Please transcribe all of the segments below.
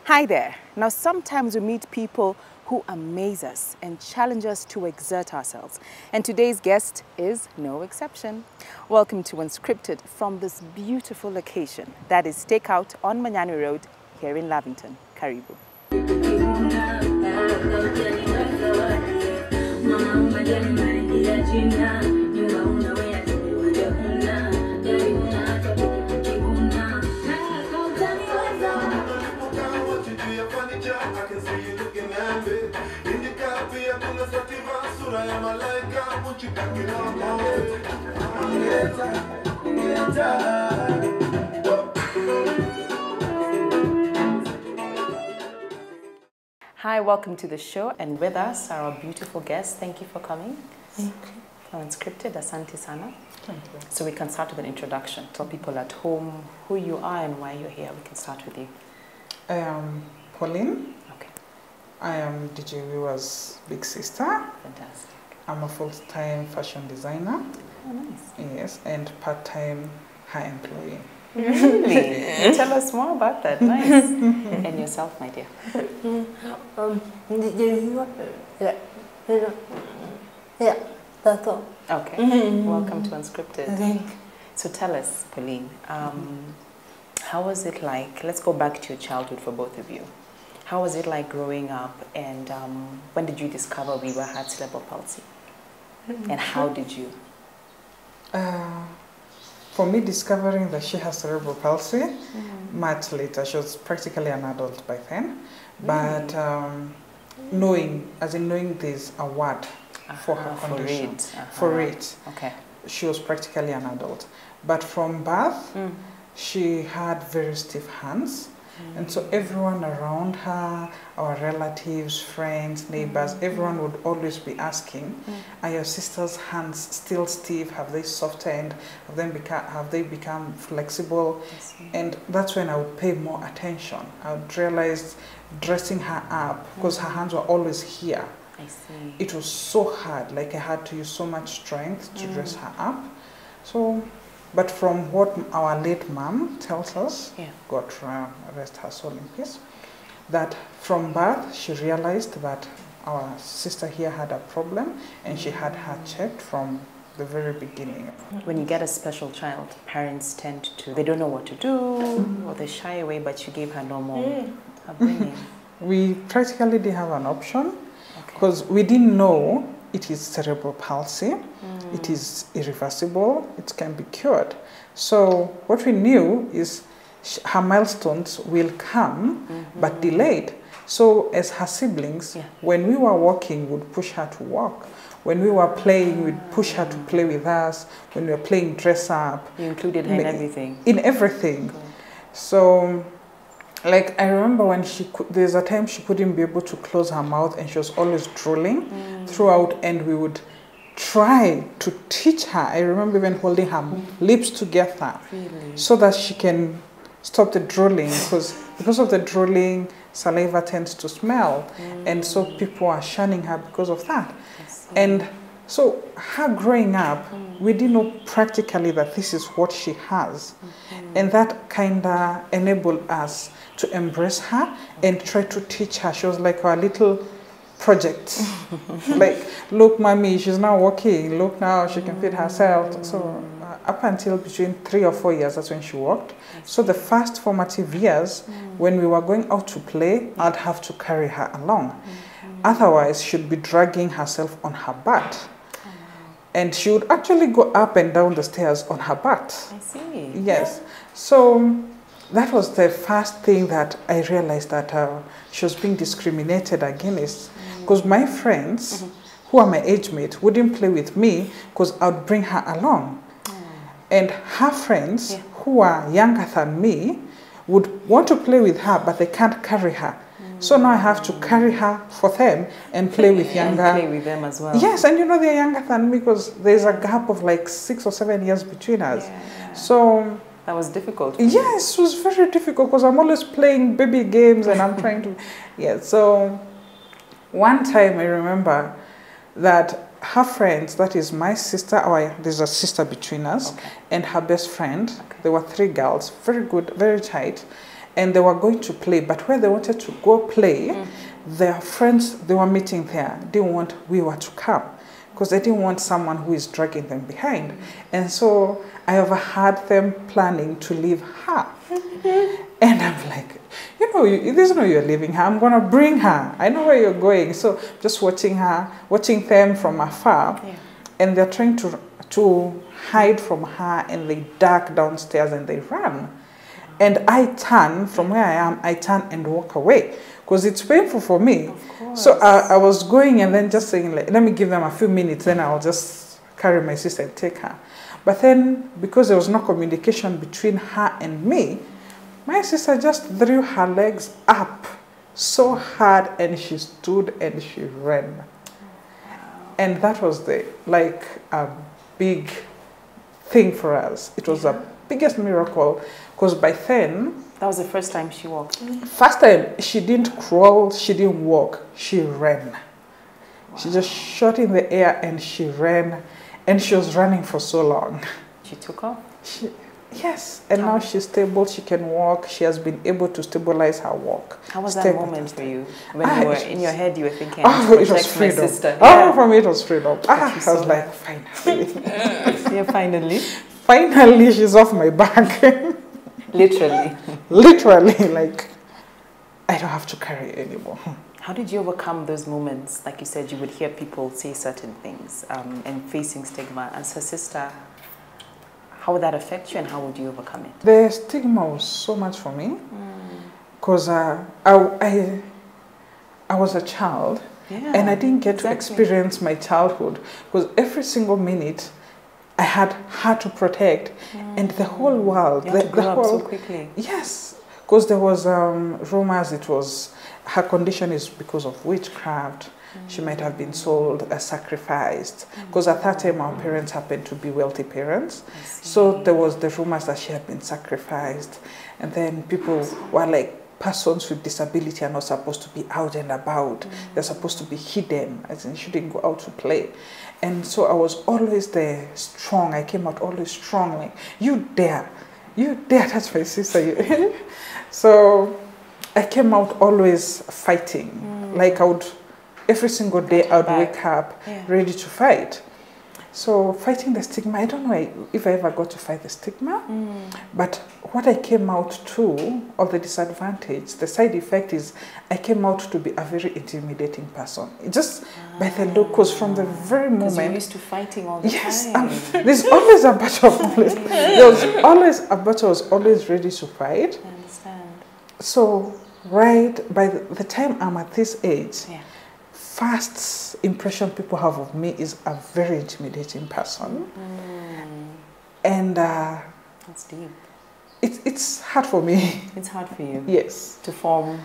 Hi there. Now, sometimes we meet people who amaze us and challenge us to exert ourselves. And today's guest is no exception. Welcome to Unscripted from this beautiful location that is Stakeout on Manyani Road here in Lavington. Karibu. Hi, welcome to the show, and with us are our beautiful guests. Thank you for coming. Thank you. For Unscripted, Asante Sana. Thank you. So we can start with an introduction. Tell people at home who you are and why you're here. We can start with you. I am Pauline. Okay. I am DJ Wiwa's big sister. Fantastic. I'm a full-time fashion designer. Oh, nice. Yes, and part-time high employee. Really? Tell us more about that. Nice. And yourself, my dear. Yeah, that's all. Okay. Welcome to Unscripted. Thank you. So tell us, Pauline, how was it like? Let's go back to your childhood for both of you. How was it like growing up, and when did you discover Wiwa had cerebral palsy? And how did you? For me, discovering that she has cerebral palsy much later. She was practically an adult by then. But knowing there's a word for her condition. For it. Okay. She was practically an adult. But from birth, she had very stiff hands. And so everyone around her, our relatives, friends, neighbors, everyone would always be asking, are your sister's hands still stiff? Have they softened? Have they become flexible? And that's when I would pay more attention. I would realize dressing her up, because her hands were always here. I see. It was so hard, like I had to use so much strength to dress her up. So, but from what our late mom tells us, God rest her soul in peace, that from birth she realized that our sister here had a problem, and she had her checked from the very beginning. When you get a special child, parents tend to, they don't know what to do, or they shy away, but you gave her normal upbringing. We practically didn't have an option, because we didn't know it is cerebral palsy. It is irreversible. It can be cured. So what we knew is her milestones will come, but delayed. So as her siblings, when we were walking, we'd push her to walk. When we were playing, we'd push her to play with us. When we were playing dress up. You included her in everything? In everything. Good. So, like, I remember when there's a time she couldn't be able to close her mouth, and she was always drooling throughout, and we would try to teach her. I remember even holding her lips together so that she can stop the drooling, because of the drooling, saliva tends to smell, and so people are shunning her because of that. And so her growing up, we didn't know practically that this is what she has, and that kind of enabled us to embrace her and try to teach her. She was like our little project. Like, look, mommy, she's now walking. Look, now she can feed herself. So up until between 3 or 4 years, that's when she walked. So the first formative years, when we were going out to play, I'd have to carry her along. Otherwise, she'd be dragging herself on her butt. And she would actually go up and down the stairs on her butt. I see. Yes. So that was the first thing that I realized, that she was being discriminated against. Because my friends, who are my age mate, wouldn't play with me because I would bring her along. And her friends, who are younger than me, would want to play with her, but they can't carry her. So now I have to carry her for them and play with younger. And play with them as well. Yes, and you know they're younger than me, because there's a gap of like 6 or 7 years between us. So that was difficult. Yes, it was very difficult, because I'm always playing baby games and I'm trying to. So one time I remember that her friends, that is my sister, there's a sister between us, and her best friend, there were 3 girls, very good, very tight, and they were going to play, but where they wanted to go play, their friends they were meeting there didn't want Wiwa to come because they didn't want someone who is dragging them behind. And so I overheard them planning to leave her. And I'm like, you know, there's no you're leaving her. I'm going to bring her. I know where you're going. So just watching them from afar. Yeah. And they're trying to hide from her, and they duck downstairs and they run. And I turn from where I am, I turn and walk away because it's painful for me. So I was going and then just saying, like, let me give them a few minutes, then I'll just carry my sister and take her. But then, because there was no communication between her and me, my sister just threw her legs up so hard and she stood and she ran. And that was like a big thing for us. It was the biggest miracle because by then... That was the first time she walked? First time, she didn't crawl, she didn't walk, she ran. Wow. She just shot in the air and she ran, and she was running for so long. She took off? Yes, and now she's stable, she can walk, she has been able to stabilize her walk. How was that moment for you? When you were in your head, you were thinking, oh, it was freedom. My sister. Oh, for me it was freedom. I was like, finally. Yeah, finally. Finally, she's off my back. Literally. Literally, like, I don't have to carry it anymore. How did you overcome those moments? Like you said, you would hear people say certain things and facing stigma. As her sister, how would that affect you and how would you overcome it? The stigma was so much for me because I was a child and I didn't get to experience my childhood because every single minute I had her to protect and the whole world. You had to grow up so quickly. Yes, because there was rumors it was her condition is because of witchcraft. She might have been sold, sacrificed. Because at that time, our parents happened to be wealthy parents. So there was the rumors that she had been sacrificed. And then people were like, persons with disability are not supposed to be out and about. They're supposed to be hidden, as in shouldn't go out to play. And so I was always there, strong. I came out always strong, like, you dare touch my sister. So I came out always fighting. Like I would... Every single day I would wake up ready to fight. So fighting the stigma, I don't know if I ever got to fight the stigma, but what I came out to, of the disadvantage, the side effect is I came out to be a very intimidating person. Just by the look, because from the very moment... Because you're used to fighting all the time. There's always a battle. There was always a battle, I was always ready to fight. I understand. So by the time I'm at this age, first impression people have of me is a very intimidating person. And that's deep. It's hard for me. It's hard for you. Yes. To form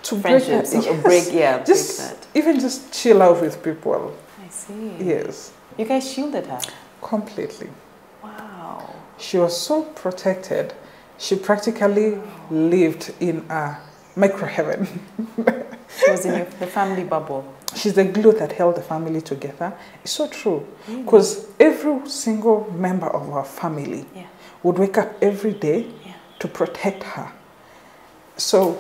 friendships or break that. Even just chill out with people. I see. Yes. You guys shielded her? Completely. Wow. She was so protected. She practically lived in a micro heaven. She was in the family bubble. She's the glue that held the family together. It's so true. Because every single member of our family would wake up every day to protect her. So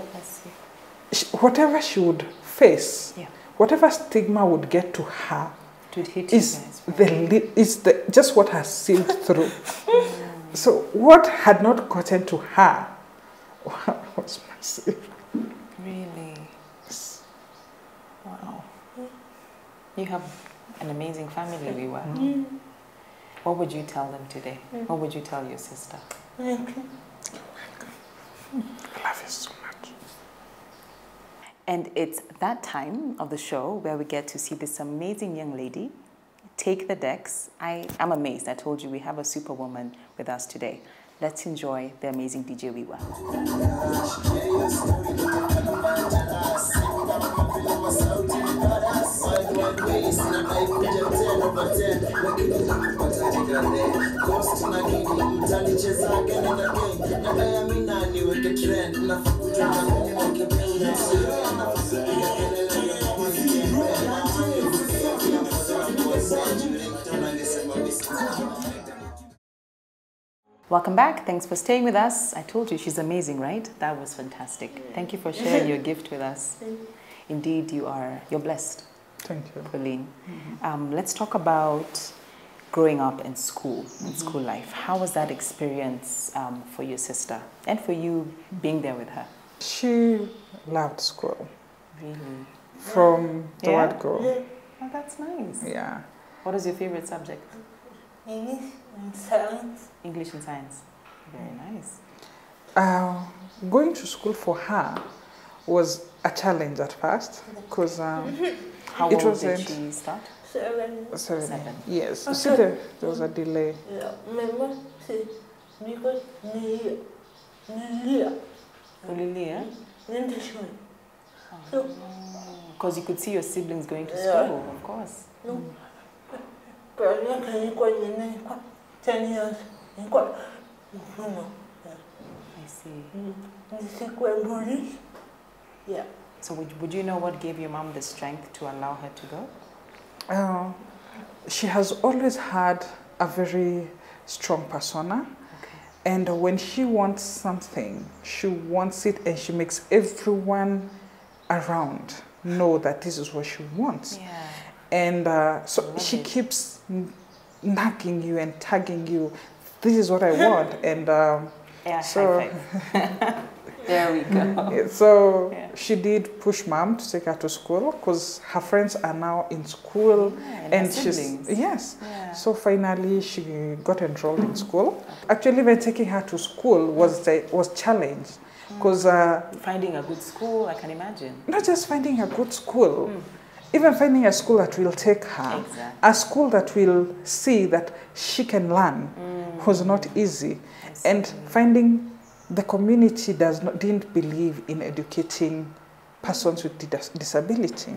whatever she would face, whatever stigma would get to her, is just what has seeped through. So what had not gotten to her was massive. Really? Wow. You have an amazing family, Wiwa. What would you tell them today? What would you tell your sister? I love you so much. And it's that time of the show where we get to see this amazing young lady take the decks. I'm amazed. I told you we have a superwoman with us today. Let's enjoy the amazing DJ Wiwa. Welcome back. Thanks for staying with us. I told you she's amazing, right? That was fantastic. Thank you for sharing your gift with us. Indeed, you're blessed. Thank you. Pauline. Let's talk about growing up in school, in school life. How was that experience for your sister and for you being there with her? She loved school. Really? From the word go. Oh, that's nice. Yeah. What is your favorite subject? English and science. English and science. Very nice. Going to school for her was a challenge at first because How it old did wasn't she start? 7. 7. Yes. Okay. See, there was a delay. Yeah, my mom said, because Lilia, Lilia? then this one. So, Because you could see your siblings going to Yeah. school, of course. no. But I'm not going to 10 years. I see. Yeah. So would you know what gave your mom the strength to allow her to go? She has always had a very strong persona. Okay. And when she wants something, she wants it and she makes everyone around know that this is what she wants. Yeah. And so she keeps nagging you and tagging you, this is what I want. And Yeah, so, high five. There we go. so Yeah. she did push mom to take her to school because her friends are now in school. Yeah, And her she's, siblings. yes. Yeah. So finally she got enrolled in school. Actually, even taking her to school was challenged because Finding a good school, I can imagine. not just finding a good school, even finding a school that will take her, Exactly. a school that will see that she can learn was not easy. And finding the community didn't believe in educating persons with disability.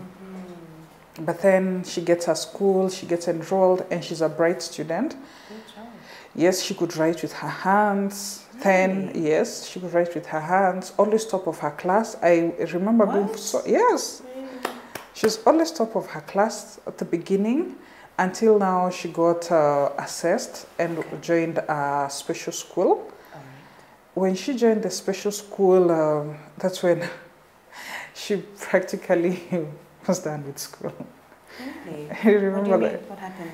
But then she gets her school, she gets enrolled, and she's a bright student. Good job. Yes, she could write with her hands. Then, yes, she could write with her hands. Always top of her class. I remember being so, yes. She was always top of her class at the beginning until now she got assessed and joined a special school. When she joined the special school, that's when she practically was done with school. Really? I remember What do you that. mean? What happened?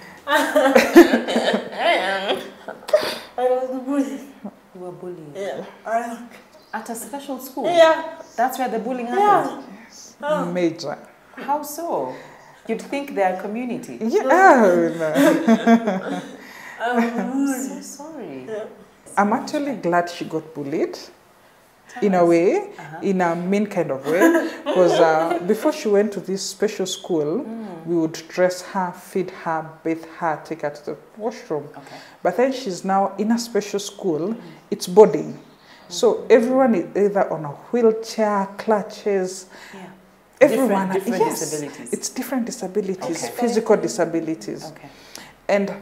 I was bullied. You were bullied. Yeah. At a special school? Yeah. That's where the bullying happened? Major. How so? You'd think they're community. Yeah. I'm so sorry. Yeah. I'm actually glad she got bullied. In a way, in a mean kind of way, because before she went to this special school, we would dress her, feed her, bathe her, take her to the washroom. Okay. But then she's now in a special school, it's boarding. So everyone is either on a wheelchair, clutches, everyone. Different yes, disabilities. it's different disabilities, Okay. physical disabilities. Okay. And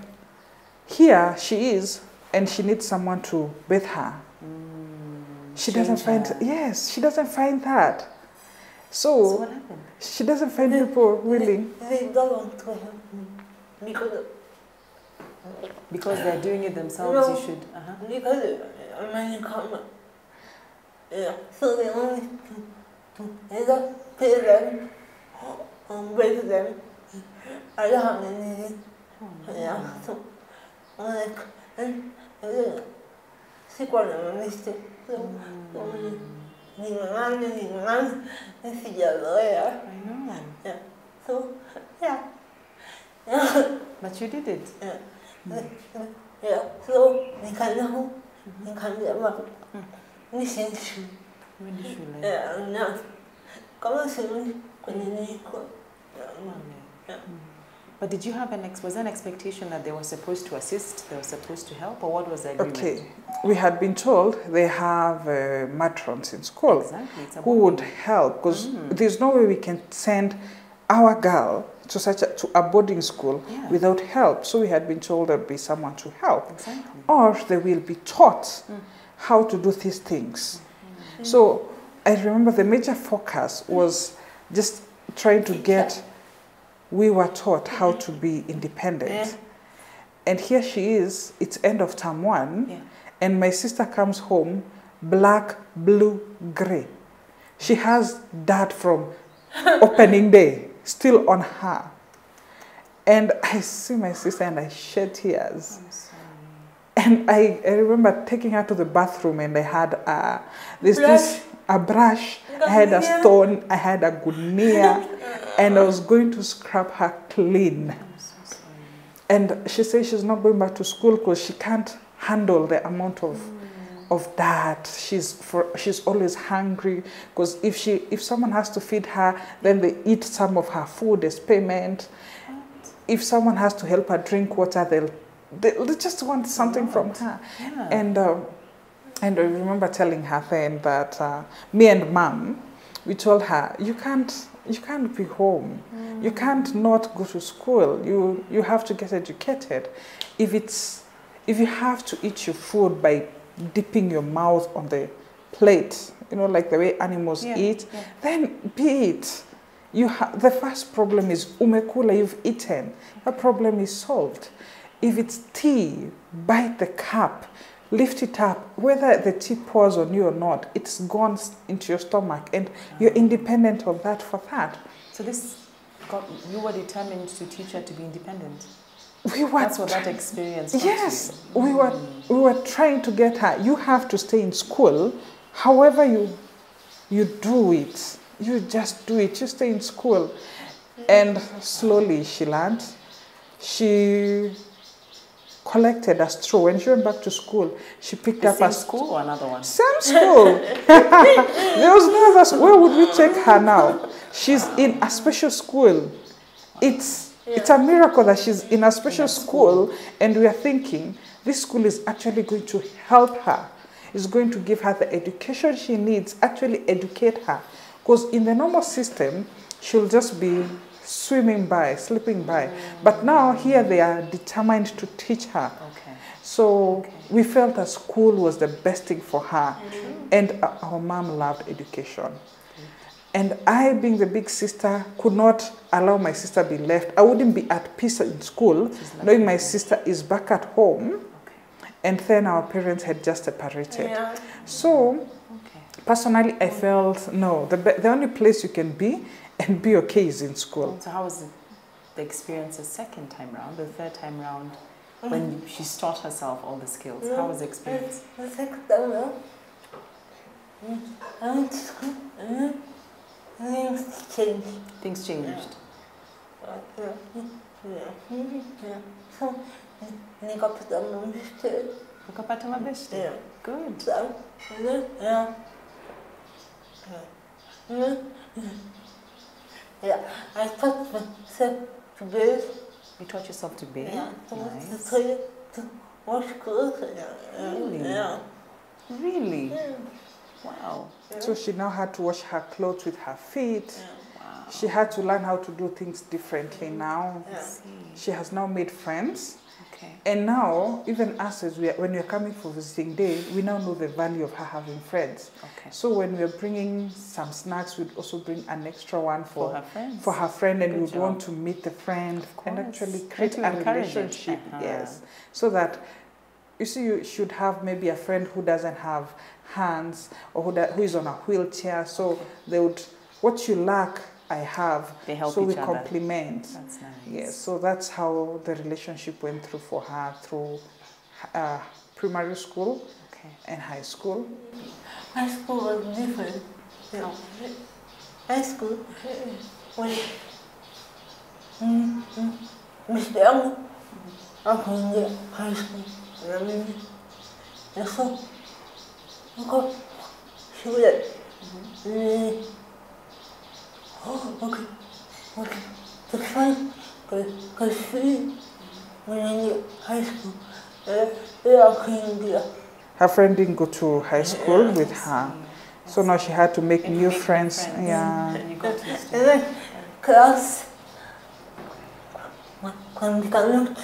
here she is, and she needs someone to bathe her. She doesn't find, yes, she doesn't find that. So what happened? She doesn't find people willing. They don't want to help me Because they're doing it themselves, No. you should. because I'm in coma. Yeah, so they only to either pay them with them. I don't have anything. Yeah, so I'm like, and sick one of them is ni mamá ensilladora. I know. Yeah, so yeah. But you did it. Yeah, so they can get back. Listen to. When did you learn? Yeah, no. Come on, soon. But did you have was there an expectation that they were supposed to assist, they were supposed to help, or what was the agreement? Okay, we had been told they have matrons in school Exactly. It's a who would bonding. help, because there's no way we can send our girl to a boarding school without help. So we had been told there'd be someone to help. Exactly. Or they will be taught how to do these things. So I remember the major focus was just trying to get, we were taught how to be independent. And here she is, it's end of term 1, And my sister comes home, black, blue, grey. She has that from opening day still on her. And I see my sister and I shed tears. I'm sorry. And I remember taking her to the bathroom and I had a brush, I had a stone, I had a gunia, and I was going to scrub her clean. I'm so sorry. And she says she's not going back to school because she can't handle the amount of that. She's always hungry because if someone has to feed her, then they eat some of her food as payment. If someone has to help her drink water, they just want something from her. Yeah. And I remember telling her then that me and Mom, we told her, you can't be home. You can't not go to school. You have to get educated. If you have to eat your food by dipping your mouth on the plate, like the way animals eat, then be it. The first problem is umekula, you've eaten. The problem is solved. If it's tea, bite the cup, lift it up. Whether the tea pours on you or not, it's gone into your stomach and you're independent of that for that. So you were determined to teach her to be independent? That's what that experience was. Yes, we were trying to get her. You have to stay in school. However you do it. You just do it. You stay in school. And slowly she learned. She collected a straw. When she went back to school, she picked up a school or another one? Same school. There was no other school. Where would we take her now? She's in a special school. It's a miracle that she's in a special school, and we are thinking this school is actually going to help her. It's going to give her the education she needs, actually educate her. Because in the normal system, she'll just be swimming by, slipping by. But now here they are determined to teach her. Okay. So we felt that school was the best thing for her. And our mom loved education. And I, being the big sister, could not allow my sister to be left. I wouldn't be at peace in school, knowing my sister is back at home. And then our parents had just separated. So personally, I felt, no, the only place you can be and be okay is in school. So how was the experience the second time round, the third time round, when she taught herself all the skills? How was the experience? The second time round, I went to school, things changed. Things changed? So, nikapata mabeshte. Ukapata mabeshte? Good. So, I taught myself to bathe. You taught yourself to bathe? Nice. To wash clothes. Really? Really? Wow. So she now had to wash her clothes with her feet. Wow. She had to learn how to do things differently now. She has now made friends. Okay. And now, even us, when we're coming for visiting day, we now know the value of her having friends. Okay. So when we're bringing some snacks, we'd also bring an extra one for her friends. For her friend, and Good we'd job. want to meet the friend and actually create to a encourage it. relationship. Yes. So that, you see, you should have maybe a friend who doesn't have hands or who is on a wheelchair. So they would, what you lack, I have. They help so each we other. complement. That's nice. Yes, so that's how the relationship went through for her through primary school and high school. High school was different. High school was Mr. Young. I couldn't get high school. And so I got shooted. Okay, that's fine. Because when I get high school, I couldn't get. Her friend didn't go to high school with her, so now she had to make new friends. Yeah. And you got used to And then class, cuando me calor,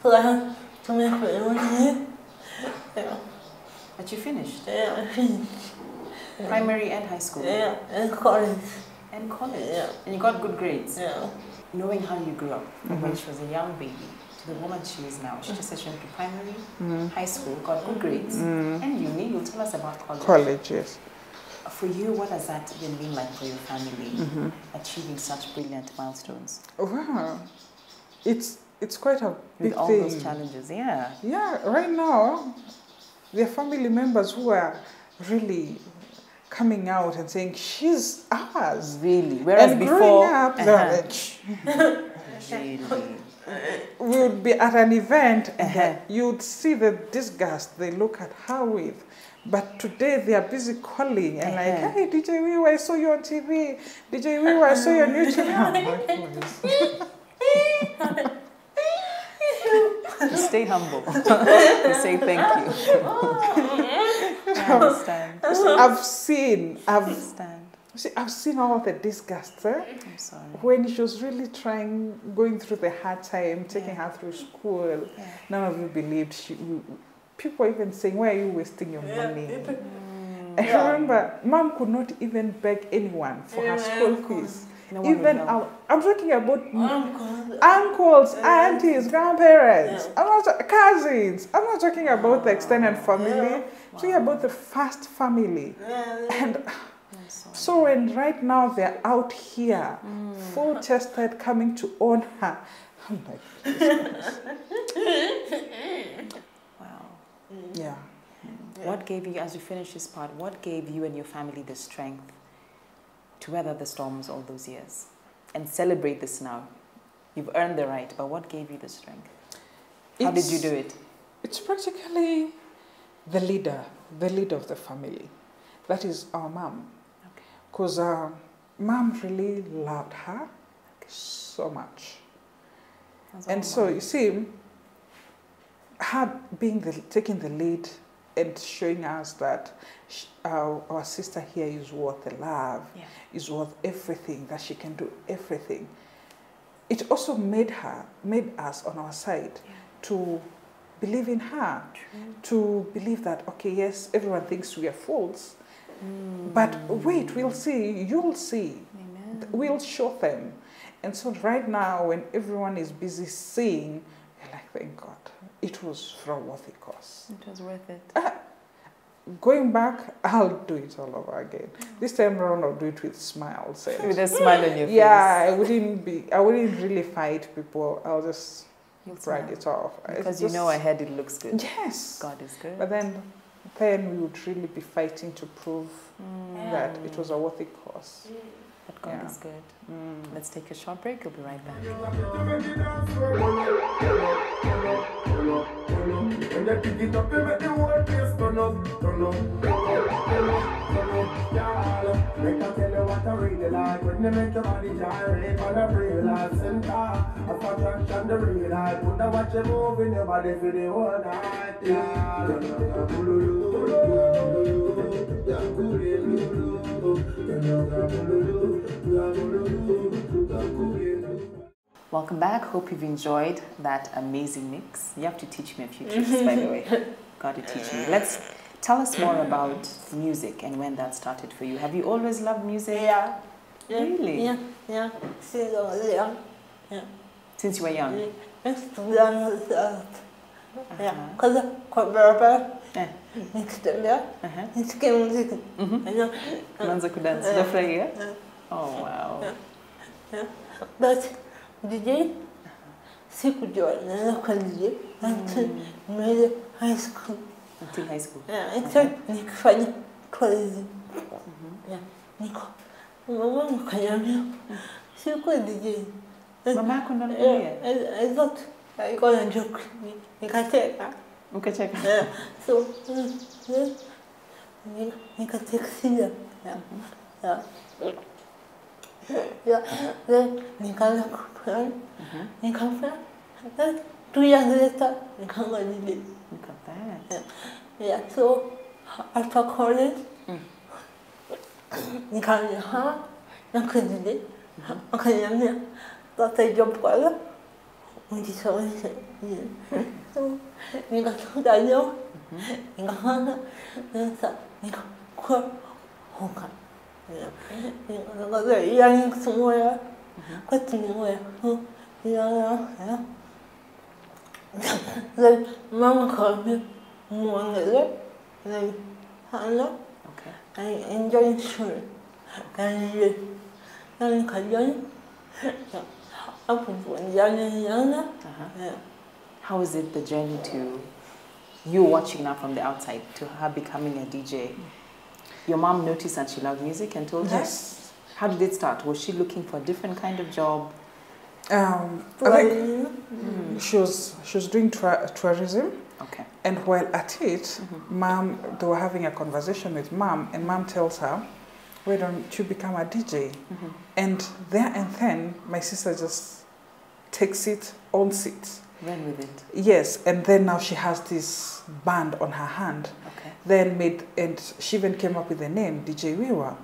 so I had to make friends. But you finished? Yeah, I finished. Primary and high school? Yeah, and college. And college? Yeah. And you got good grades? Yeah. Knowing how you grew up, from when she was a young baby the woman she is now? She just said she went to primary, high school, got good grades, and uni. You'll tell us about college. College, yes. For you, what has that been like for your family, achieving such brilliant milestones? Wow, it's quite a big With all thing. those challenges, yeah. Yeah, right now, there are family members who are really coming out and saying, she's ours. Really? Whereas and before... growing up, they're like, Really? we would be at an event and you'd see the disgust they look at her with. But today they are busy calling and like, hey, DJ Wiwa, I saw you on TV. DJ Wiwa, I saw you on YouTube. Stay humble. Say thank you. I understand. I've seen all the disgust. I'm sorry. When she was really going through the hard time, taking her through school, none of you believed people even saying, why are you wasting your money? I remember Mom could not even beg anyone for her school fees. Even I'm talking about uncles, aunties, grandparents, cousins. I'm not talking about the extended family. I'm talking about the first family. And so when right now they're out here, full-chested, coming to own her, I'm like, wow. Yeah. What gave you, as you finish this part, what gave you and your family the strength to weather the storms all those years and celebrate this now? You've earned the right, but what gave you the strength? How did you do it? It's practically the leader of the family. That is our mom. Because Mom really loved her so much. And so, you see, her taking the lead and showing us that our sister here is worth the love, is worth everything, that she can do everything. It also made us on our side to believe in her, to believe that, okay, yes, everyone thinks we are fools, but wait, we'll see, you'll see. Amen. We'll show them. And so right now, when everyone is busy seeing, we're like, thank God, it was for a worthy cause. It was worth it. Going back, I'll do it all over again. This time around, I'll do it with smiles. With a smile on your face. Yeah, I wouldn't really fight people. I'll just drag it off. Because you know ahead it looks good. Yes. God is good. But then we would really be fighting to prove that it was a worthy cause. But God is good. Let's take a short break. We'll be right back. Welcome back. Hope you've enjoyed that amazing mix. You have to teach me a few tricks, by the way. Got to teach me. Tell us more about music and when that started for you. Have you always loved music? Yeah. Really? Yeah. Since I was young. Yeah. Since you were young? Yeah, because I'm quite very nisikie muziki. Unaanza kudance. Unafurahia? Oh, wow. But DJ, sikujua naweza kuwa DJ until nimaliza high school. Until high school? Yeah, except nikifanya tourism. Yeah, niko. Mama mkanyamia, sikuwa DJ. Mama yako ndo anakuambia? I thought alikuwa na joke. Nikacheka. Ukacheka? Yeah, so nikateksilia. Yeah, then nikaanza kuplan. Nikafanya. Then 2 years later, nikaanza DJ. Look at that. Yeah, so after college, nikaanza nakadili. Akaniambia, tafuta job kwanza. Ujisomeshe. So nikatafuta job. Nikaanza nikakuwa honga. Nikaanza yani kusomea kwa timu ya. Yeah. Then mom called me one day, like, hello, Okay. I enjoy school. And Kajan, up with Yana. How is it, the journey to you watching now from the outside to her becoming a DJ? Your mom noticed that she loved music and told her? Yes. How did it start? Was she looking for a different kind of job? I think she was doing tourism. Okay. And while at it, mom, they were having a conversation with mom, and mom tells her, why don't you become a DJ? And there and then, my sister just takes it, owns it. Ran with it. Yes, and then now she has this band on her hand. Okay. And she even came up with the name, DJ Wiwa.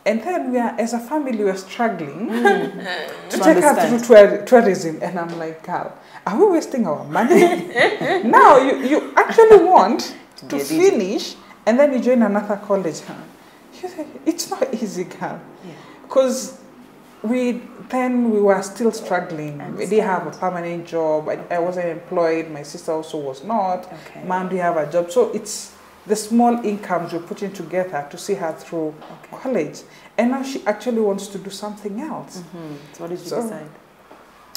And then as a family, we are struggling to take her through tourism. And I'm like, Carl, are we wasting our money? Now you actually want to finish and then you join another college. Huh? She said, it's not easy, Carl. Because we were still struggling. We didn't have a permanent job. I wasn't employed. My sister also was not. Okay. Mom didn't have a job. So it's the small incomes we're putting together to see her through college. And now she actually wants to do something else. So what did you decide?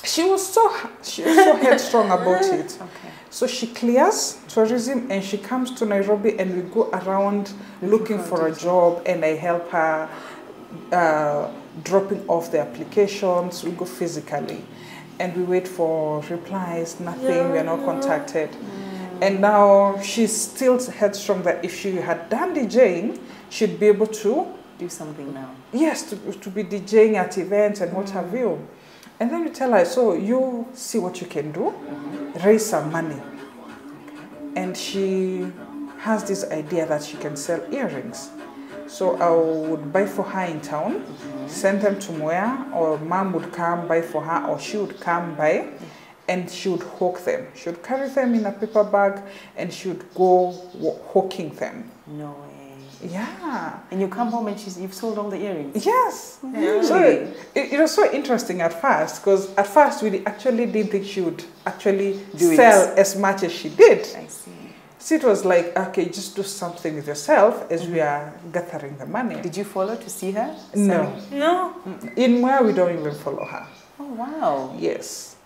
She was so headstrong about it. Okay. So she clears tourism and she comes to Nairobi and we go around looking for a job, and I help her dropping off the applications. We go physically and we wait for replies, nothing, we are not contacted. And now she's still headstrong that if she had done DJing, she'd be able to do something now. Yes, to be DJing at events and what have you. And then you tell her, so you see what you can do, raise some money. And she has this idea that she can sell earrings. So I would buy for her in town, send them to Moya, or mom would come buy for her, or she would come buy, and she would hawk them. She would carry them in a paper bag, and she would go hawking them. No way. Yeah. And you come home and you've sold all the earrings? Yes. Really? So it was so interesting at first, because at first we actually didn't think she would actually sell as much as she did. I see. So it was like, okay, just do something with yourself as we are gathering the money. Did you follow to see her? No. No. In Moya, we don't even follow her. Oh, wow. Yes.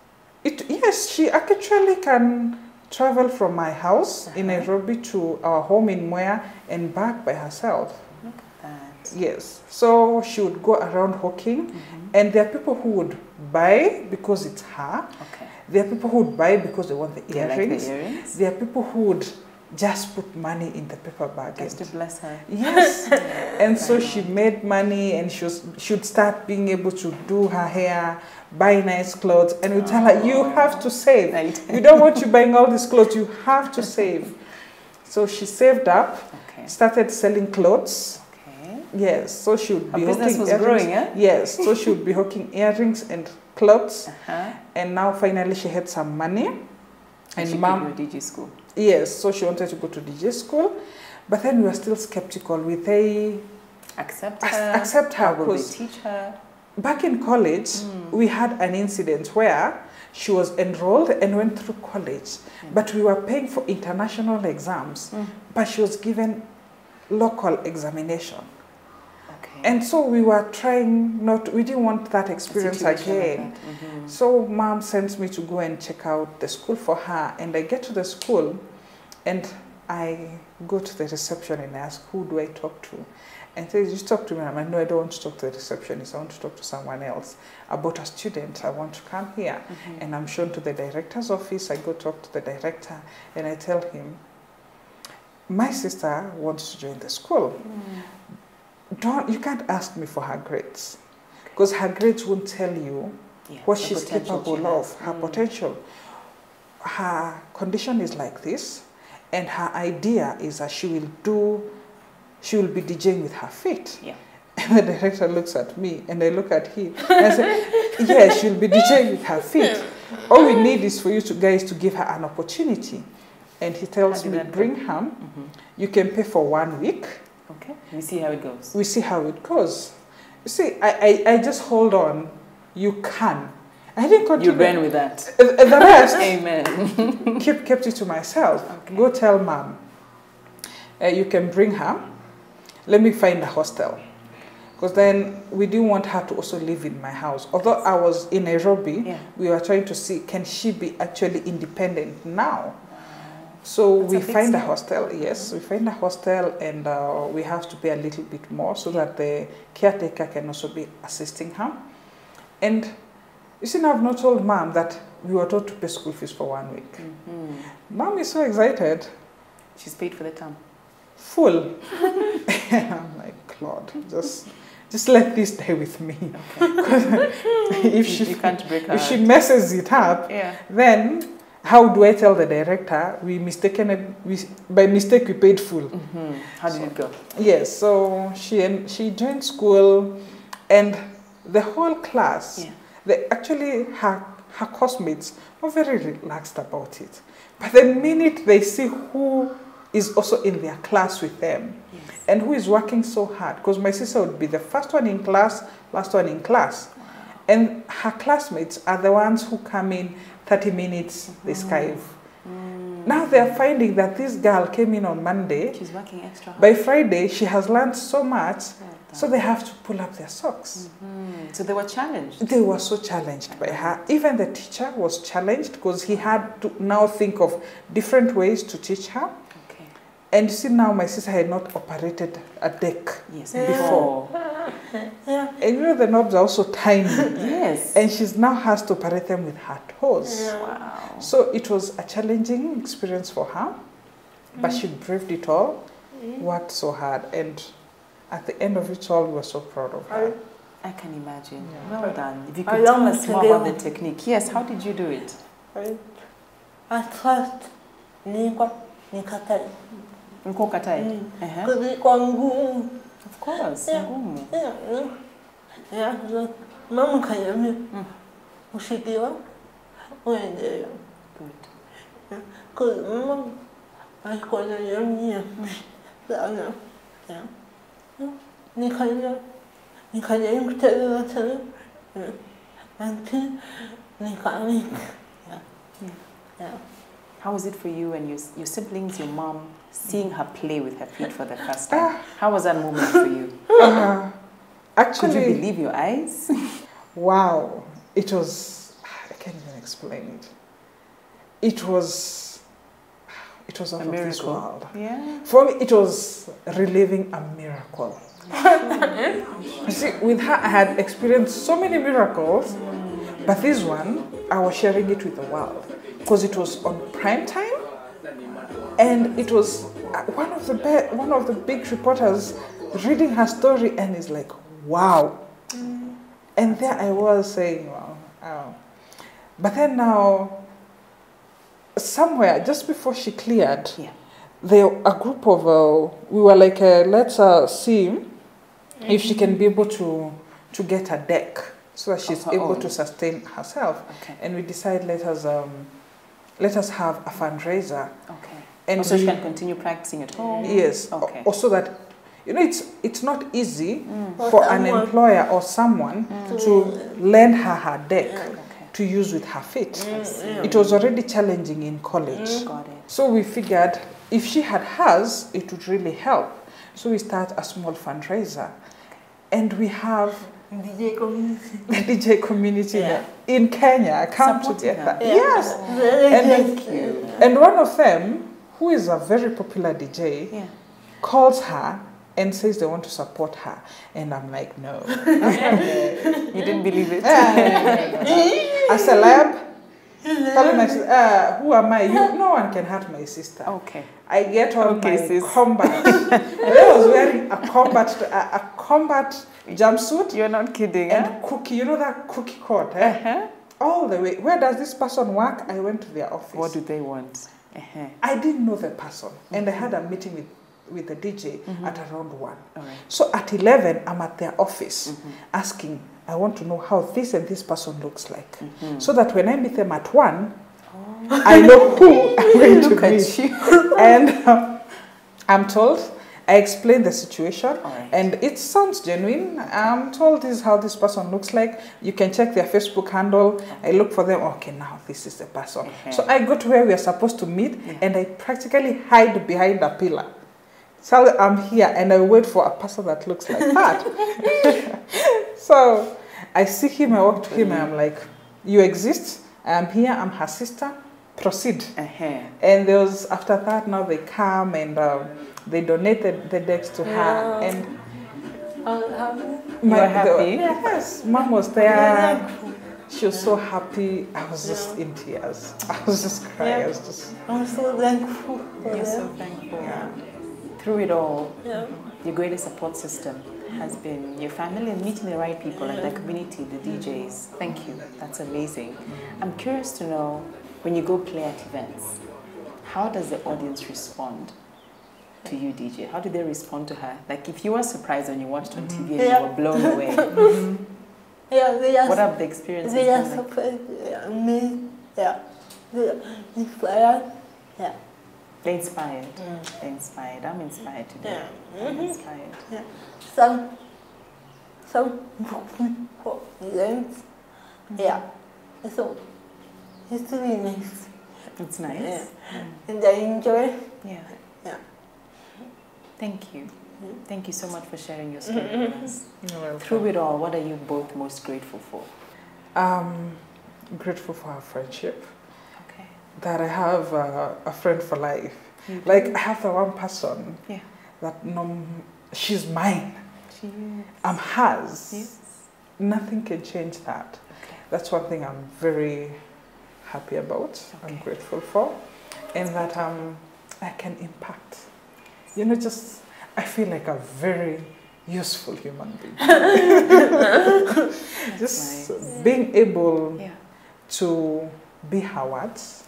Yes, she actually can travel from my house in Nairobi to our home in Moya and back by herself. Look at that. Yes. So she would go around hawking, and there are people who would buy because it's her. Okay. There are people who would buy because they want the earrings. Like the earrings? There are people who would just put money in the paper bag. Just to bless her. Yes. And so she made money, and she would start being able to do her hair, buy nice clothes, and we tell her, you have to save. Right. We don't want you buying all these clothes, you have to save. So she saved up, started selling clothes. Okay. Yes, so she would be business hawking was earrings. growing, eh? Yes, so she would be hawking earrings and clothes. And now finally she had some money. And she could go to DJ school. Yes, so she wanted to go to DJ school. But then we were still skeptical. Will they accept her? Accept her. Will they teach her? Back in college, we had an incident where she was enrolled and went through college, but we were paying for international exams, but she was given local examination. Okay. And so we were trying we didn't want that experience again. Like that. So mom sent me to go and check out the school for her, and I get to the school and I go to the reception and ask, who do I talk to? And says, you talk to me. I'm like, no, I don't want to talk to the receptionist. I want to talk to someone else about a student. I want to come here. And I'm shown to the director's office. I go talk to the director and I tell him, my sister wants to join the school. You can't ask me for her grades, because her grades won't tell you what she's capable of, her potential. Her condition is like this, and her idea is that she will be DJing with her feet. Yeah. And the director looks at me, and I look at him, and I say, yes, she'll be DJing with her feet. All we need is for you guys to give her an opportunity. And he tells me, bring her. You can pay for 1 week. Okay. We see how it goes. We see how it goes. You see, I just hold on. You can. I didn't continue. You ran with that. The rest, Amen. kept it to myself. Okay. Go tell mom. You can bring her. Let me find a hostel. Because then we didn't want her to also live in my house. Although I was in Nairobi, we were trying to see, can she be actually independent now? So we find a hostel, yes, we find a hostel, and we have to pay a little bit more so that the caretaker can also be assisting her. And you see, now I've not told mom that we were told to pay school fees for 1 week. Mom is so excited. She's paid for the term. Full. I'm like, Claude, just let this stay with me. Okay. You can't break her if she messes it up, then how do I tell the director by mistake we paid full? How did it go? Yes, so she joined school, and the whole class, her classmates were very relaxed about it. But the minute they see who is also in their class with them, and who is working so hard, because my sister would be the first one in class, last one in class. And her classmates are the ones who come in 30 minutes, they skive. Now they're finding that this girl came in on Monday. She's working extra hard. By Friday, she has learned so much, so they have to pull up their socks. So they were challenged. They were so challenged by her. Even the teacher was challenged because he had to now think of different ways to teach her. And you see, now my sister had not operated a deck before. And you know, the knobs are also tiny. Yes. And she now has to operate them with her toes. Wow. So it was a challenging experience for her. But she braved it all, worked so hard. And at the end of it all, we were so proud of her. I can imagine. Well done. If you could tell us more about the technique. Yes, how did you do it? At first, nikatai. Mko katai? Kulikuwa ngumu. Of course, ngumu. Mama kaniambia ushikiwa uendelee. Good. Because mama alikuwa ananiambia sana. Nikaja kucheza tena. How was it for you and your siblings, your mom, seeing her play with her feet for the first time? How was that moment for you? Actually, could you believe your eyes? Wow, it was, I can't even explain it. It was out of this world. Yeah. For me, it was reliving a miracle. You see, with her, I had experienced so many miracles, but this one, I was sharing it with the world because it was on prime time, and it was one of the big reporters reading her story, and is like, wow. And there I was saying, wow. But then now, somewhere just before she cleared, a group of we were like, let's see if she can be able to get a deck so that she's able to sustain herself. Okay. And we decided let us have a fundraiser. Okay. And so she can continue practicing at home. Yes. Okay. Also that, you know, it's not easy for an employer or someone to lend her deck to use with her feet. It was already challenging in college. Got it. So we figured if she had hers, it would really help. So we start a small fundraiser. And we have DJ community. the DJ community in Kenya come together. Yes. And one of them, who is a very popular DJ, calls her and says they want to support her. And I'm like, no. You didn't believe it? A celeb? Telling my sister, who am I? No one can hurt my sister. Okay. I get on my combat. I was wearing a combat jumpsuit. You're not kidding, and cookie, you know that cookie coat, all the way. Where does this person work? I went to their office. What do they want? I didn't know the person, and I had a meeting with the DJ at around 1. All right. So at 11, I'm at their office asking, I want to know how this and this person looks like. So that when I meet them at 1, I know who I'm going to meet. And I'm told I explain the situation, Alright. and it sounds genuine. I'm told this is how this person looks like. You can check their Facebook handle. I look for them. Okay, now this is the person. So I go to where we are supposed to meet, and I practically hide behind a pillar. Tell them I'm here, and I wait for a person that looks like that. So I see him, I walk to him, and I'm like, you exist, I'm here, I'm her sister, proceed. And there was, after that, now they come and they donated the decks to her. And you were happy? Yes, mom was there. She was so happy. I was just in tears. I was just crying. I was just... I'm so thankful. You're so thankful. Through it all, your greatest support system has been your family and meeting the right people and the community, the DJs. Thank you. That's amazing. I'm curious to know, when you go play at events, how does the audience respond to you, DJ? How do they respond to her? Like, if you were surprised when you watched on TV and you were blown away, what are the experiences? They are surprised. Me, they're inspired. They're inspired. They're inspired. I'm inspired today. I'm inspired. Some events. So it's really nice. It's nice. And I enjoy. Thank you. Thank you so much for sharing your story with us. You're welcome. Through it all, what are you both most grateful for? Grateful for our friendship. Okay. That I have a friend for life. Like, I have the one person that she's mine. She is. I'm hers. Yes. Nothing can change that. Okay. That's one thing I'm very happy about. I'm grateful for. And that I can impact. You know, just, I feel like a very useful human being. Just being able to be her words.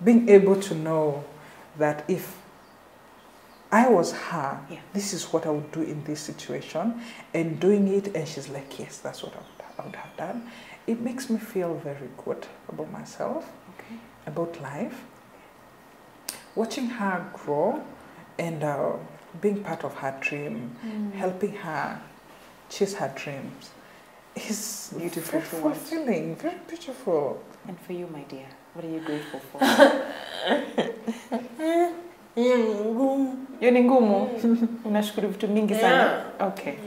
Being able to know that if I was her, this is what I would do in this situation, and doing it, and she's like, yes, that's what I would have done. It makes me feel very good about myself, about life. Watching her grow and being part of her dream, helping her chase her dreams, is beautiful, very fulfilling, very beautiful. And for you, my dear, what are you grateful for? Hiyo ni ngumu. Unashukuru vitu mingi sana. Okay.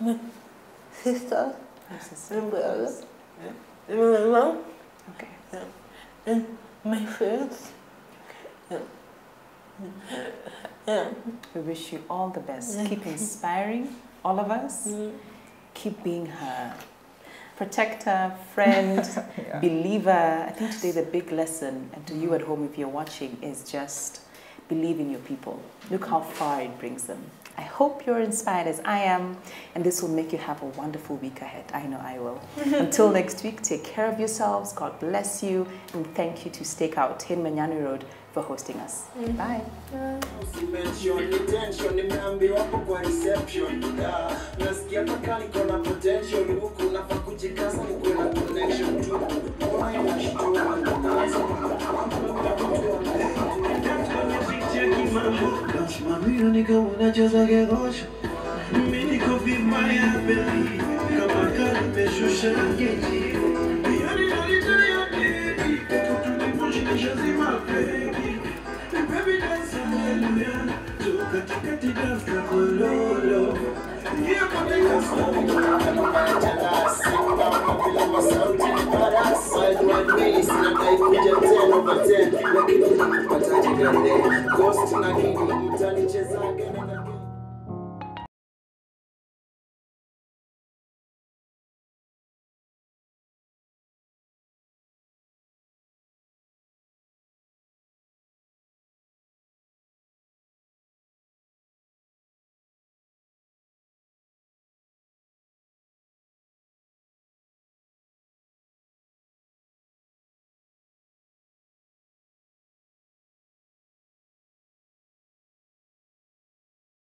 My sisters, and brothers, and my mom, and my friends. We wish you all the best. Keep inspiring all of us. Keep being her protector, friend, believer. I think today the big lesson, and to you at home if you're watching, is just believe in your people. Look how far it brings them. I hope you're inspired as I am, and this will make you have a wonderful week ahead. I know I will. Until next week, take care of yourselves. God bless you, and thank you to Stakeout in Manyani Road for hosting us. Bye. Mamiro niko unajaza gegosho mimi niko vibaya baby kama kali nimeshusha geji yani nalitoa baby kutuliposha zima baby baby dance hallelujah tukatikati dance kololo hiyo katika sauti bila masauti barasa wide sina kaikuja 10/10 lakini pataje gani ghost na king mtanicheza gani